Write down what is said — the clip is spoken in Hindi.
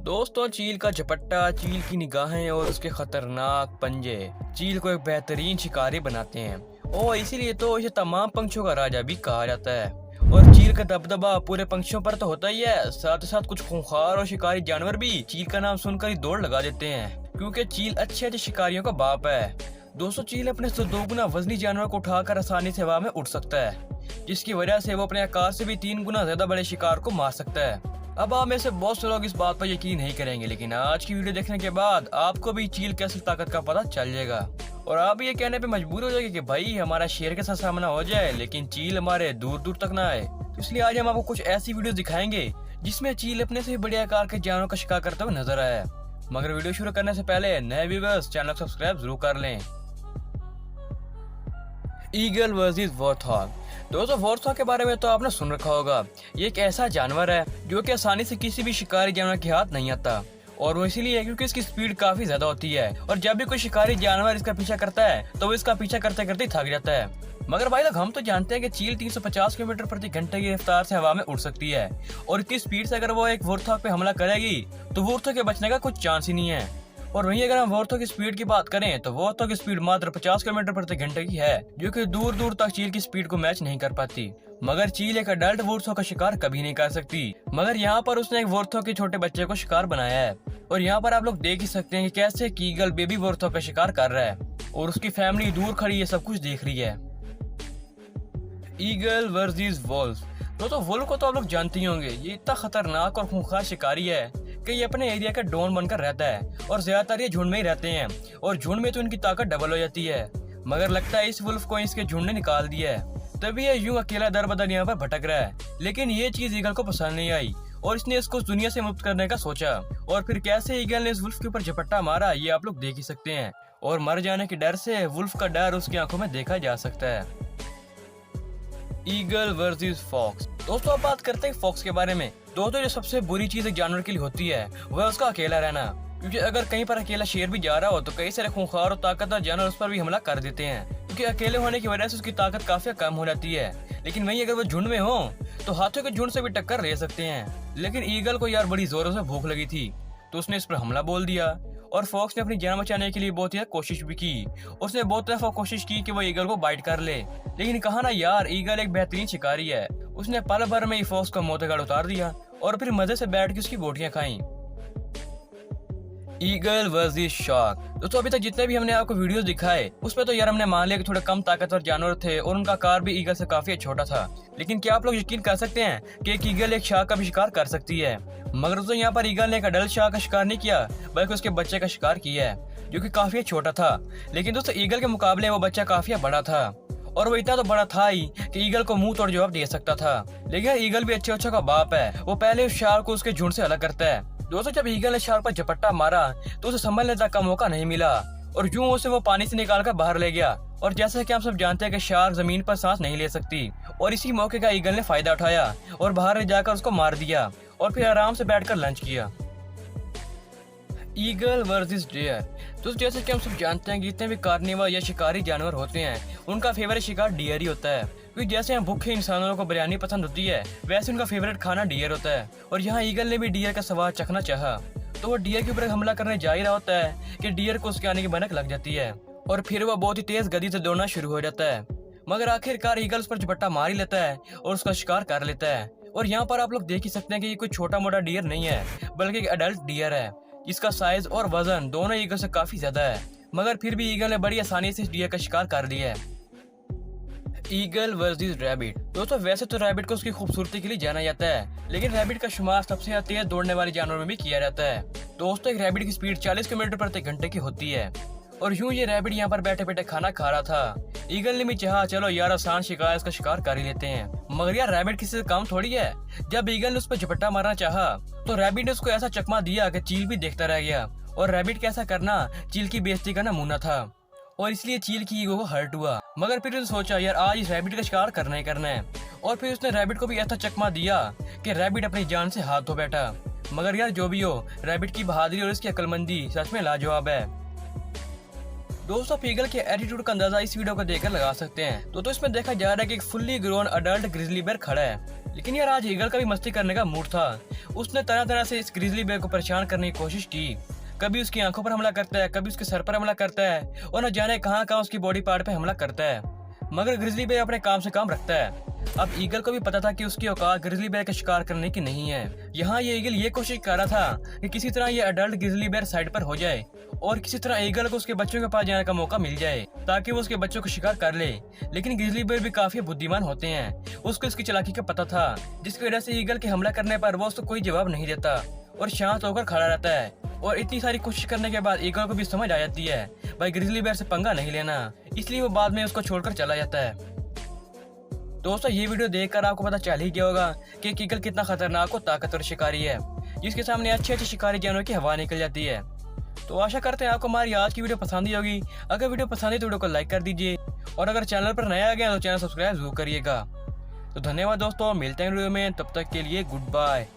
दोस्तों, चील का झपट्टा, चील की निगाहें और उसके खतरनाक पंजे चील को एक बेहतरीन शिकारी बनाते हैं और इसीलिए तो इसे तमाम पंछियों का राजा भी कहा जाता है। और चील का दबदबा पूरे पंछियों पर तो होता ही है, साथ ही साथ कुछ खूंखार और शिकारी जानवर भी चील का नाम सुनकर ही दौड़ लगा देते हैं, क्योंकि चील अच्छे शिकारियों का बाप है। दोस्तों, चील अपने से 2 गुना वजनी जानवर को उठाकर आसानी से हवा में उड़ सकता है, जिसकी वजह से वो अपने आकार से भी 3 गुना ज्यादा बड़े शिकार को मार सकता है। अब आप में से बहुत से लोग इस बात पर यकीन नहीं करेंगे, लेकिन आज की वीडियो देखने के बाद आपको भी चील की असल ताकत का पता चल जाएगा और आप ये कहने पे मजबूर हो जाएंगे कि भाई हमारा शेर के साथ सामना हो जाए लेकिन चील हमारे दूर दूर तक ना आए। तो इसलिए आज हम आपको कुछ ऐसी वीडियो दिखाएंगे जिसमें चील अपने से भी बड़े आकार के जानवरों का शिकार करते हुए नजर आए। मगर वीडियो शुरू करने से पहले नए व्यूअर्स चैनल को सब्सक्राइब जरूर कर लें। Eagle versus warthog. दोस्तों, वॉर्थॉग के बारे में तो आपने सुन रखा होगा। ये एक ऐसा जानवर है जो कि आसानी से किसी भी शिकारी जानवर के हाथ नहीं आता, और वो इसीलिए क्योंकि इसकी स्पीड काफी ज्यादा होती है और जब भी कोई शिकारी जानवर इसका पीछा करता है तो वो इसका पीछा करते करते थक जाता है। मगर भाई लोग, हम तो जानते हैं कि चील 350 किलोमीटर प्रति घंटे की रफ्तार से हवा में उड़ सकती है और इतनी स्पीड से अगर वो एक वॉर्थॉग पे हमला करेगी तो वॉर्थॉग के बचने का कुछ चांस ही नहीं है। और वहीं अगर हम वॉर्थॉग की स्पीड की बात करें तो वॉर्थॉग की स्पीड मात्र 50 किलोमीटर प्रति घंटे की है, जो कि दूर दूर तक चील की स्पीड को मैच नहीं कर पाती। मगर चील एक अडल्ट वॉर्थॉग का शिकार कभी नहीं कर सकती, मगर यहाँ पर उसने एक वॉर्थॉग के छोटे बच्चे को शिकार बनाया है। और यहाँ पर आप लोग देख ही सकते हैं कि कैसे ईगल बेबी वॉर्थॉग का शिकार कर रहा है और उसकी फैमिली दूर खड़ी है, सब कुछ देख रही है। Eagle versus wolf. तो वुल्फ को तो आप लोग जानते ही होंगे, ये इतना खतरनाक और खूंखार शिकारी है कि ये अपने एरिया का डॉन बनकर रहता है और ज्यादातर ये झुंड में ही रहते हैं और झुंड में तो इनकी ताकत डबल हो जाती है। मगर लगता है इस वुल्फ को इसके झुंड ने निकाल दिया है, तभी ये यूं अकेला दर बदर यहाँ पर भटक रहा है। लेकिन ये चीज ईगल को पसंद नहीं आई और इसने इसको दुनिया से मुक्त करने का सोचा, और फिर कैसे ईगल ने इस वुल्फ के ऊपर झपट्टा मारा ये आप लोग देख ही सकते हैं। और मर जाने के डर से वुल्फ का डर उसकी आंखों में देखा जा सकता है। Eagle versus fox. दोस्तों, अब बात करते हैं फॉक्स के बारे में। दोस्तों, जो सबसे बुरी चीज एक जानवर के लिए होती है वह उसका अकेला रहना, क्योंकि अगर कहीं पर अकेला शेर भी जा रहा हो तो कई सारे खूंखार और ताकतवर जानवर उस पर भी हमला कर देते हैं, क्योंकि अकेले होने की वजह से उसकी ताकत काफी कम हो जाती है। लेकिन वहीं अगर वो झुंड में हो तो हाथियों के झुंड से भी टक्कर ले सकते हैं। लेकिन ईगल को यार बड़ी जोरों से भूख लगी थी तो उसने इस पर हमला बोल दिया और फॉक्स ने अपनी जान बचाने के लिए बहुत ही कोशिश भी की। उसने बहुत दफा कोशिश की कि वो ईगल को बाइट कर ले, लेकिन कहा ना यार, ईगल एक बेहतरीन शिकारी है। उसने पल भर में ही फॉक्स का मोतेगाड़ उतार दिया और फिर मजे से बैठ के उसकी बोटियां खाई। Eagle versus shark. दोस्तों, अभी तक जितने भी हमने आपको वीडियो दिखाए उसमें तो यार हमने मान लिया कि थोड़े कम ताकतवर जानवर थे और उनका आकार भी ईगल से काफी छोटा था। लेकिन क्या आप लोग यकीन कर सकते हैं कि एक ईगल एक शार्क का भी शिकार कर सकती है? मगर दोस्तों, यहाँ पर ईगल ने एक अडल्ट शार्क का शिकार नहीं किया, बल्कि उसके बच्चे का शिकार किया है, जो कि काफी छोटा था। लेकिन दोस्तों, ईगल के मुकाबले वो बच्चा काफी बड़ा था और वो इतना तो बड़ा था ही कि ईगल को मुंह तोड़ जवाब दे सकता था। लेकिन ईगल भी अच्छे का बाप है, वो पहले उस शार्क को उसके झुंड से अलग करता है। दोस्तों, जब ईगल ने शार्क पर झपट्टा मारा तो उसे संभलने तक का मौका नहीं मिला और यूं उसे वो पानी से निकालकर बाहर ले गया। और जैसा कि आप सब जानते हैं कि शार्क जमीन पर सांस नहीं ले सकती, और इसी मौके का ईगल ने फायदा उठाया और बाहर ले जाकर उसको मार दिया और फिर आराम से बैठकर लंच किया। Eagle versus deer. तो जैसे कि हम सब जानते हैं कि जितने भी कार्निवोर या शिकारी जानवर होते हैं उनका फेवरेट शिकार डियर ही होता है, क्योंकि जैसे हम भूखे इंसानों को बिरयानी पसंद होती है वैसे उनका फेवरेट खाना डियर होता है। और यहाँ ईगल ने भी डियर का स्वाद चखना चाहा तो वो डियर के ऊपर हमला करने जा ही रहा होता है कि डियर को उसके आने की भनक लग जाती है और फिर वो बहुत ही तेज गति से दौड़ना शुरू हो जाता है। मगर आखिरकार ईगल उस पर झपट्टा मार ही लेता है और उसका शिकार कर लेता है। और यहाँ पर आप लोग देख ही सकते हैं कि ये कोई छोटा मोटा डियर नहीं है, बल्कि एक अडल्ट डियर है जिसका साइज और वजन दोनों ईगल से काफी ज्यादा है। मगर फिर भी ईगल ने बड़ी आसानी से इस डियर का शिकार कर लिया है। Eagle versus rabbit. दोस्तों, वैसे तो रैबिट को उसकी खूबसूरती के लिए जाना जाता है, लेकिन रैबिट का शुमार सबसे ज्यादा तेज दौड़ने वाले जानवरों में भी किया जाता है। दोस्तों, एक रैबिट की स्पीड 40 किलोमीटर प्रति घंटे की होती है और यूं ये रैबिट यहाँ पर बैठे बैठे खाना खा रहा था। ईगल ने भी चाहा चलो यार आसान शिकार इसका शिकार कर ही लेते हैं, मगर यार रैबिट किसी से कम थोड़ी है। जब ईगल ने उस पर झपट्टा मारना चाहा तो रैबिट ने उसको ऐसा चकमा दिया कि चील भी देखता रह गया। और रैबिट कैसा करना चील की बेइज्जती का नमूना था और इसलिए चील की ईगो को हर्ट हुआ। मगर फिर उसने सोचा यार आज इस रैबिट का शिकार करना ही करना है, और फिर उसने रैबिट को भी ऐसा चकमा दिया कि रैबिट अपनी जान से हाथ धो बैठा। मगर यार जो भी हो, रैबिट की बहादुरी और इसकी अक्लमंदी सच में लाजवाब है। दोस्तों आप ईगल के एटीट्यूड का अंदाजा इस वीडियो को देखकर लगा सकते हैं। तो इसमें देखा जा रहा है कि एक fully grown adult grizzly bear खड़ा है। लेकिन यार आज ईगल का भी मस्ती करने का मूड था। उसने तरह तरह से इस ग्रिजली बेयर को परेशान करने की कोशिश की। कभी उसकी आंखों पर हमला करता है, कभी उसके सर पर हमला करता है और न जाने कहाँ कहाँ उसकी बॉडी पार्ट पे हमला करता है। मगर ग्रिजली बेयर अपने काम से काम रखता है। अब ईगल को भी पता था कि उसकी औकात ग्रिजली बेयर का शिकार करने की नहीं है। यहाँ ये ईगल ये कोशिश कर रहा था कि किसी तरह ये अडल्ट ग्रिजली बेयर साइड पर हो जाए और किसी तरह ईगल को उसके बच्चों के पास जाने का मौका मिल जाए ताकि वो उसके बच्चों को शिकार कर ले। लेकिन ग्रिजली बेयर भी काफी बुद्धिमान होते हैं। उसको इसकी चालाकी का पता था, जिसकी वजह से ईगल के हमला करने पर वो उसको कोई जवाब नहीं देता और शांत होकर खड़ा रहता है। और इतनी सारी कोशिश करने के बाद ईगल को भी समझ आ जाती है भाई ग्रिजली बेयर से पंगा नहीं लेना, इसलिए वो बाद में उसको छोड़कर चला जाता है। दोस्तों ये वीडियो देखकर आपको पता चल ही गया होगा कि ईगल कितना खतरनाक और ताकतवर शिकारी है, जिसके सामने अच्छे अच्छे शिकारी जानवरों की हवा निकल जाती है। तो आशा करते हैं आपको हमारी आज की वीडियो पसंद ही होगी। अगर वीडियो पसंद है तो वीडियो को लाइक कर दीजिए और अगर चैनल पर नया आ गया तो चैनल सब्सक्राइब जरूर करिएगा। तो धन्यवाद दोस्तों, मिलते हैं वीडियो में, तब तक के लिए गुड बाय।